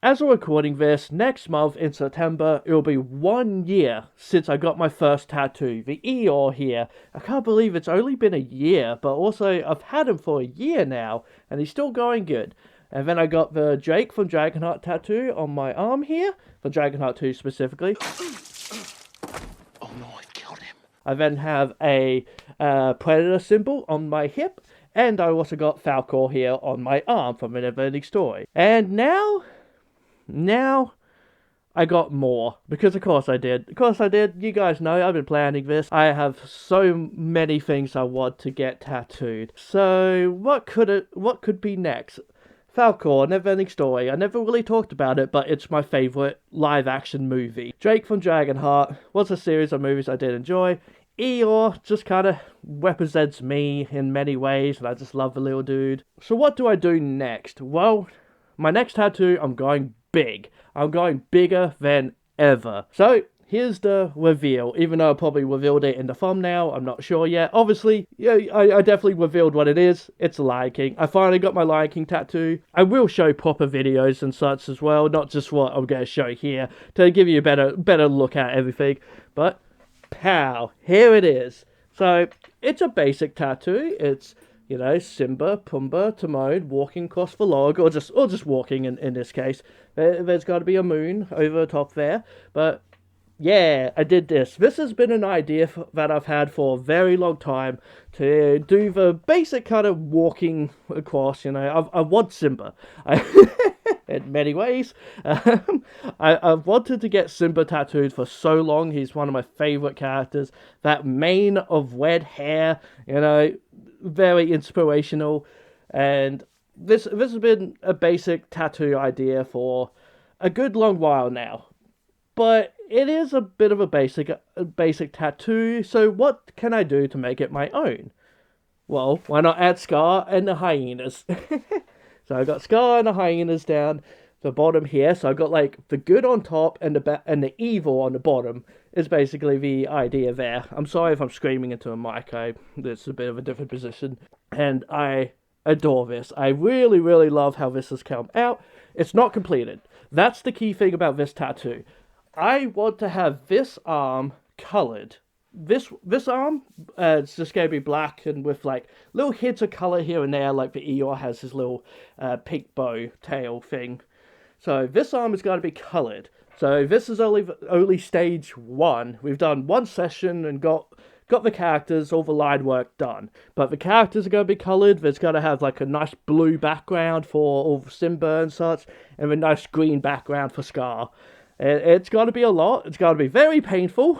As we're recording this, next month in September, it'll be 1 year since I got my first tattoo, the Eeyore here. I can't believe it's only been a year, but also I've had him for a year now, and he's still going good. And then I got the Jake from Dragonheart tattoo on my arm here, for Dragonheart 2 specifically. Oh no, I've killed him. I then have a Predator symbol on my hip, and I also got Falcor here on my arm from an Neverending Story. And now, I got more. Because of course I did. Of course I did. You guys know, I've been planning this. I have so many things I want to get tattooed. So, what could be next? Falcor, Neverending Story. I never really talked about it, but it's my favourite live-action movie. Drake from Dragonheart was a series of movies I did enjoy. Eeyore just kind of represents me in many ways, and I just love the little dude. So what do I do next? Well, my next tattoo, I'm going big. I'm going bigger than ever. So, here's the reveal. Even though I probably revealed it in the thumbnail, I'm not sure yet. Obviously, yeah, I definitely revealed what it is. It's a Lion King. I finally got my Lion King tattoo. I will show proper videos and such as well, not just what I'm going to show here, to give you a better look at everything. But, pow, here it is. So, it's a basic tattoo. It's, you know, Simba, Pumbaa, Timon walking across the log, or just walking in this case. There's got to be a moon over the top there, but yeah, I did this. This has been an idea that I've had for a very long time to do the basic kind of walking across. You know, I want Simba. In many ways. I've wanted to get Simba tattooed for so long. He's one of my favourite characters. That mane of red hair, you know, very inspirational. And this has been a basic tattoo idea for a good long while now. But it is a bit of a basic tattoo, so what can I do to make it my own? Well, why not add Scar and the hyenas? So I got Scar and the hyenas down the bottom here. So I got like the good on top and the evil on the bottom is basically the idea there. I'm sorry if I'm screaming into a mic. It's a bit of a different position, and I adore this. I really, really love how this has come out. It's not completed. That's the key thing about this tattoo. I want to have this arm colored. This arm, it's just going to be black and with like little hints of color here and there, like the Eeyore has his little pink bow tail thing. So this arm is going to be colored. So this is only stage one. We've done one session and got the characters, all the line work done. But the characters are going to be colored. There's going to have like a nice blue background for all the Simba and such, and a nice green background for Scar. It's got to be a lot. It's got to be very painful.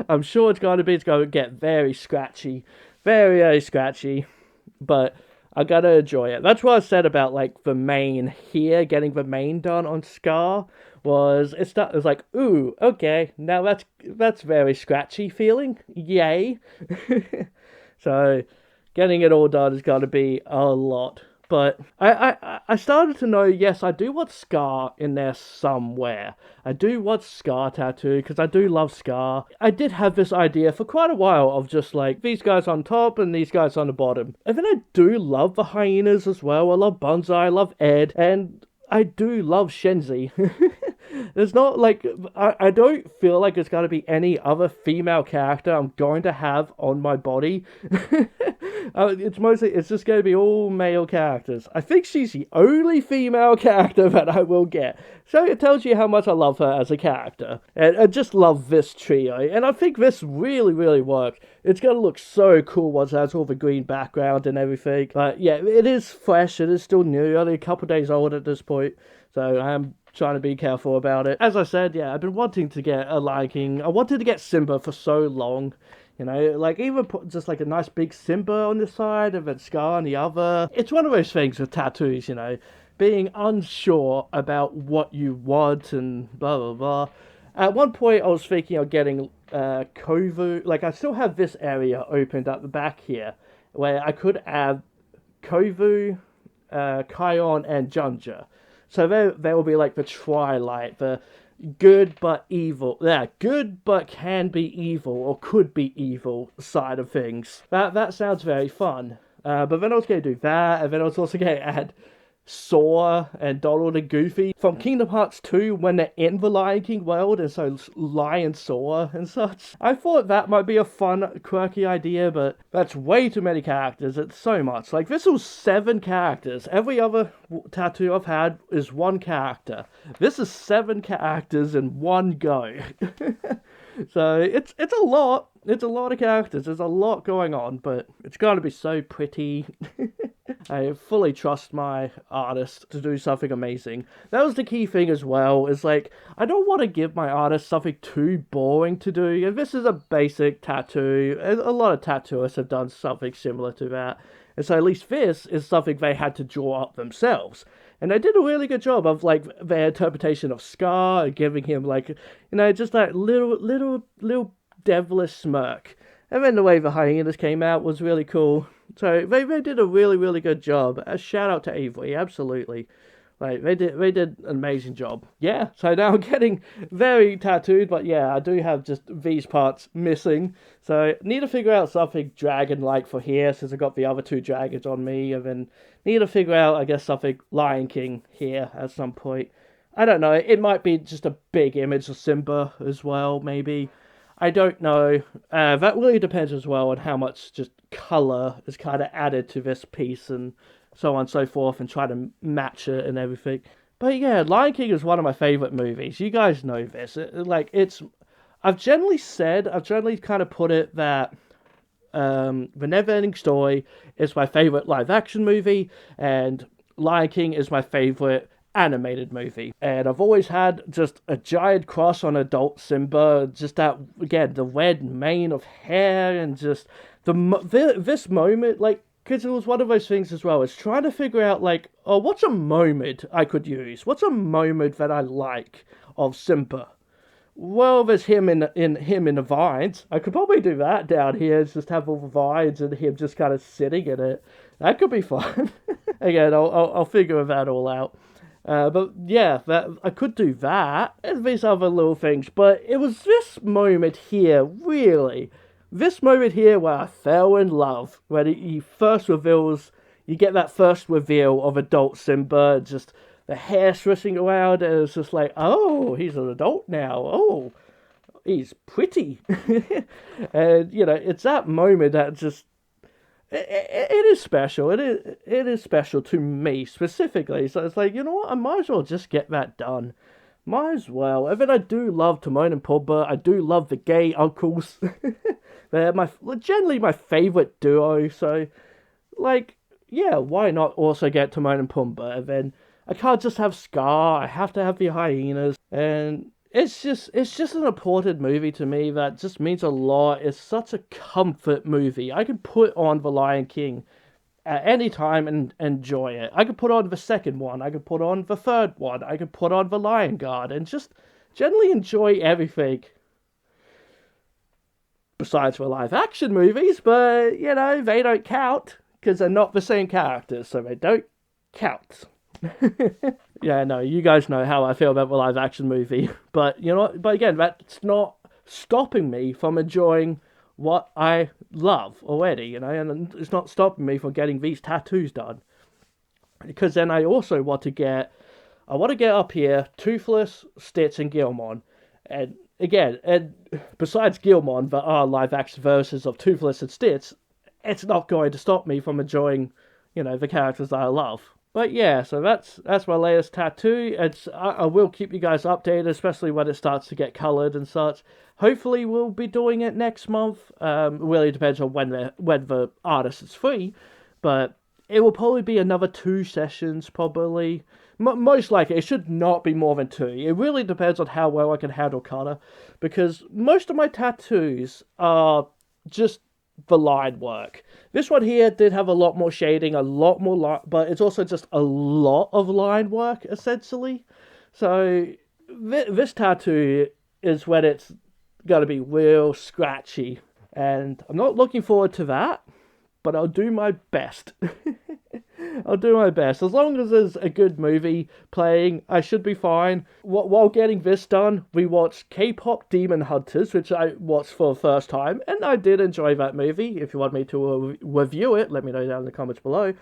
I'm sure it's going to get very scratchy. Very, very scratchy. But I got to enjoy it. That's what I said about, like, the mane here, getting the mane done on Scar, it was like, ooh, okay, now that's very scratchy feeling. Yay. So, getting it all done has got to be a lot. But I started to know, yes, I do want Scar in there somewhere. I do want Scar tattoo, because I do love Scar. I did have this idea for quite a while of just like, these guys on top and these guys on the bottom. And then I do love the hyenas as well. I love Banzai, I love Ed, and I do love Shenzi. There's not like, I don't feel like there's going to be any other female character I'm going to have on my body. It's just going to be all male characters. I think she's the only female character that I will get. So it tells you how much I love her as a character. And I just love this trio. And I think this really, really works. It's going to look so cool once it has all the green background and everything. But yeah, it is fresh. It is still new. Only a couple days old at this point. So I am trying to be careful about it. As I said, yeah, I've been wanting to get a Lion King. I wanted to get Simba for so long. You know, like even put just like a nice big Simba on this side and then Scar on the other. It's one of those things with tattoos, you know, being unsure about what you want and blah, blah, blah. At one point, I was thinking of getting Kovu. Like, I still have this area opened at the back here where I could add Kovu, Kion, and Junja. So there will be like the Twilight, the good but evil, good but can be evil or could be evil side of things. That sounds very fun. But then I was going to do that, and then I was also going to add Sora and Donald and Goofy from Kingdom Hearts 2 when they're in the Lion King world, and so Lion Sora and such. I thought that might be a fun, quirky idea, but that's way too many characters. It's so much. Like, this was 7 characters. Every other tattoo I've had is 1 character. This is 7 characters in one go. So it's a lot. It's a lot of characters. There's a lot going on, but it's going to be so pretty. I fully trust my artist to do something amazing. That was the key thing as well, is like, I don't want to give my artist something too boring to do. And this is a basic tattoo. A lot of tattooists have done something similar to that. And so at least this is something they had to draw up themselves. And they did a really good job of, like, their interpretation of Scar and giving him, like, just that little devilish smirk. And then the way the hyenas came out was really cool. So they did a really, really good job. A shout out to Avery, absolutely. Like, they did an amazing job. Yeah, so now I'm getting very tattooed, but yeah, I do have just these parts missing. So need to figure out something dragon-like for here, since I got the other 2 dragons on me, and then need to figure out, I guess, something Lion King here at some point. I don't know, it might be just a big image of Simba as well, maybe. I don't know. That really depends as well on how much just colour is kind of added to this piece and so on and so forth, and try to match it and everything. But yeah, Lion King is one of my favourite movies. You guys know this. I've generally kind of put it that The Never-Ending Story is my favourite live-action movie, and Lion King is my favourite animated movie. And I've always had just a giant crush on adult Simba, just that, again, the red mane of hair, and just this moment, like, because it was one of those things as well, is trying to figure out, like, oh, what's a moment I could use? What's a moment that I like of Simba? Well, there's him in the vines. I could probably do that down here, just have all the vines and him just kind of sitting in it. That could be fun. Again, I'll figure that all out. But yeah, I could do that and these other little things. But it was this moment here, really. This moment here where I fell in love, when he first reveals, you get that first reveal of adult Simba, just the hair swishing around, and it's just like, oh, he's an adult now, oh, he's pretty. And, it's that moment that just, it is special, it is special to me, specifically, so it's like, you know what, I might as well just get that done. Might as well. And then I do love Timon and Pumbaa. I do love the gay uncles. They're generally my favourite duo, so, like, yeah, why not also get Timon and Pumbaa? And then I can't just have Scar, I have to have the hyenas, and it's just an important movie to me that just means a lot. It's such a comfort movie. I can put on The Lion King at any time and enjoy it. I could put on the second one, I could put on the third one, I could put on The Lion Guard, and just generally enjoy everything. Besides for live action movies, but, they don't count, because they're not the same characters, so they don't count. Yeah, no, you guys know how I feel about the live action movie, but, but again, that's not stopping me from enjoying what I love already, and it's not stopping me from getting these tattoos done. Because then I also want to get up here Toothless, Stitch, and Gilmon. And again, besides Gilmon, there are live action versions of Toothless and Stitch. It's not going to stop me from enjoying, the characters that I love. But yeah, so that's my latest tattoo. I will keep you guys updated, especially when it starts to get coloured and such. Hopefully we'll be doing it next month. Really depends on when the artist is free, but it will probably be another 2 sessions, probably. Most likely, it should not be more than 2. It really depends on how well I can handle colour, because most of my tattoos are just the line work. This one here did have a lot more shading, a lot more but it's also just a lot of line work, essentially. So this tattoo is when it's going to be real scratchy, and I'm not looking forward to that. but I'll do my best. I'll do my best. As long as there's a good movie playing, I should be fine. While getting this done, we watched K-pop Demon Hunters, which I watched for the first time, and I did enjoy that movie. If you want me to review it, let me know down in the comments below.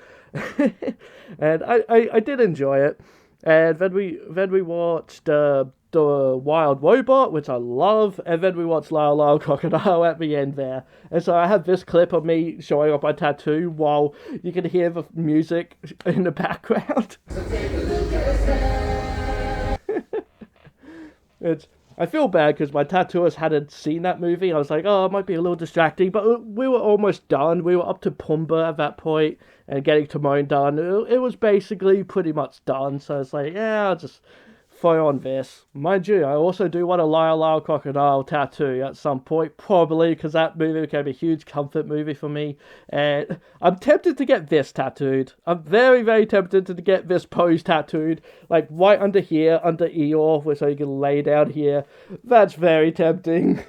And I did enjoy it. And then we watched the Wild Robot, which I love, and then we watched Lyle Lyle Crocodile at the end there. And so I have this clip of me showing off my tattoo while you can hear the music in the background. I feel bad because my tattooist hadn't seen that movie. I was like, oh, it might be a little distracting, but we were almost done. We were up to Pumbaa at that point and getting Timon done. It was basically pretty much done, so it's like, yeah, I'll just throw on this. Mind you, I also do want a Lyle Lyle Crocodile tattoo at some point, probably, because that movie became a huge comfort movie for me. And I'm tempted to get this tattooed. I'm very, very tempted to get this pose tattooed, like right under here, under Eeyore, so you can lay down here. That's very tempting.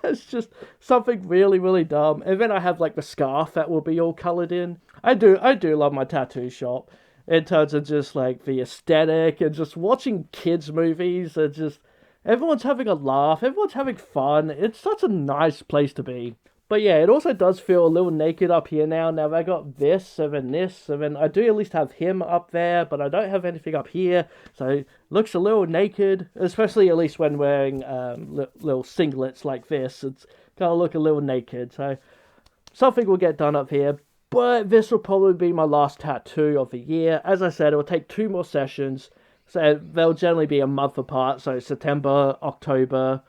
It's just something really, really dumb. And then I have like the scarf that will be all coloured in. I do love my tattoo shop. In terms of just like the aesthetic and just watching kids movies and just everyone's having a laugh, everyone's having fun. It's such a nice place to be. But yeah, it also does feel a little naked up here now. Now I got this and then this and then I do at least have him up there, but I don't have anything up here. So it looks a little naked, especially at least when wearing little singlets like this. It's gonna look a little naked. So something will get done up here. But this will probably be my last tattoo of the year. As I said, it will take 2 more sessions. So they'll generally be a month apart. So September, October.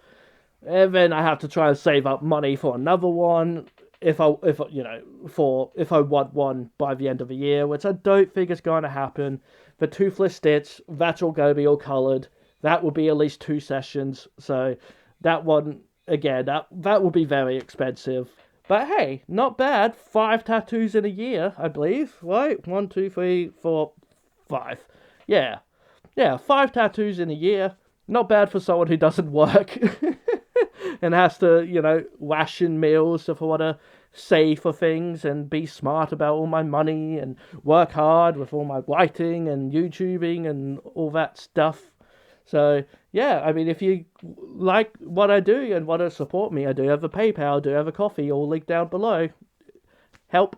And then I have to try and save up money for another one. If I want one by the end of the year, which I don't think is going to happen. The Toothless Stitch, that's all going to be all coloured. That will be at least 2 sessions. So that one, again, that will be very expensive. But hey, not bad. 5 tattoos in a year, I believe. Right? 1, 2, 3, 4, 5. Yeah. 5 tattoos in a year. Not bad for someone who doesn't work. And has to, ration meals if I want to save for things and be smart about all my money and work hard with all my writing and YouTubing and all that stuff. So, yeah, I mean, if you like what I do and want to support me, I do have a PayPal, I do have a coffee, all linked down below. Help.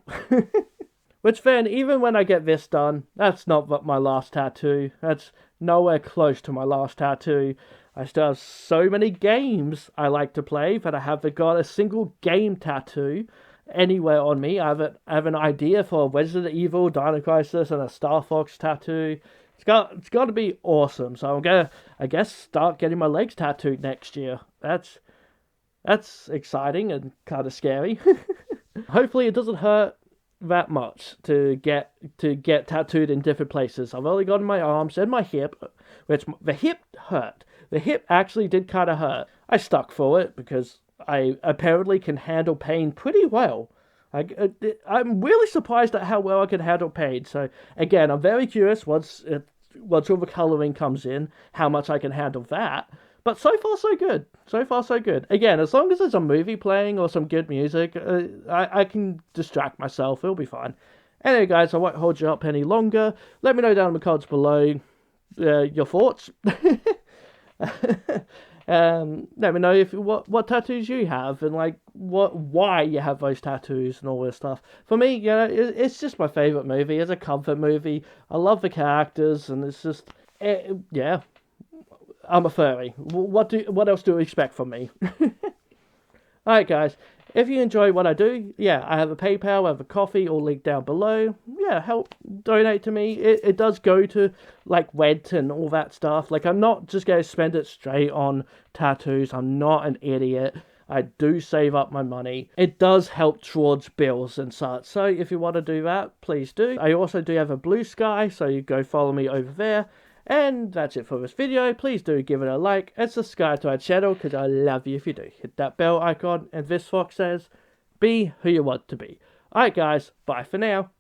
Which then, even when I get this done, that's not my last tattoo. That's nowhere close to my last tattoo. I still have so many games I like to play that I haven't got a single game tattoo anywhere on me. I have an idea for a Resident Evil, Dino Crisis, and a Star Fox tattoo. It's got to be awesome. So I'm gonna, I guess, start getting my legs tattooed next year. That's exciting and kind of scary. Hopefully it doesn't hurt that much to get tattooed in different places. I've only got in my arms and my hip, which the hip hurt. The hip actually did kind of hurt. I stuck for it because I apparently can handle pain pretty well. I'm really surprised at how well I can handle pain. So again, I'm very curious once all the colouring comes in, how much I can handle that. But so far so good. So far so good. Again, as long as there's a movie playing or some good music, I can distract myself. It'll be fine. Anyway, guys, I won't hold you up any longer. Let me know down in the comments below your thoughts. Let me know what tattoos you have and like why you have those tattoos and all this stuff. For me, it's just my favorite movie. It's a comfort movie. I love the characters, and it's just yeah. I'm a furry. What else do you expect from me? Alright, guys. If you enjoy what I do, yeah, I have a PayPal, I have a coffee, all linked down below. Yeah, help donate to me. It does go to, like, rent and all that stuff. Like, I'm not just going to spend it straight on tattoos. I'm not an idiot. I do save up my money. It does help towards bills and such. So if you want to do that, please do. I also do have a Blue Sky, so you go follow me over there. And that's it for this video. Please do give it a like and subscribe to our channel because I love you if you do. Hit that bell icon, and VitoFox says, be who you want to be. Alright guys, bye for now.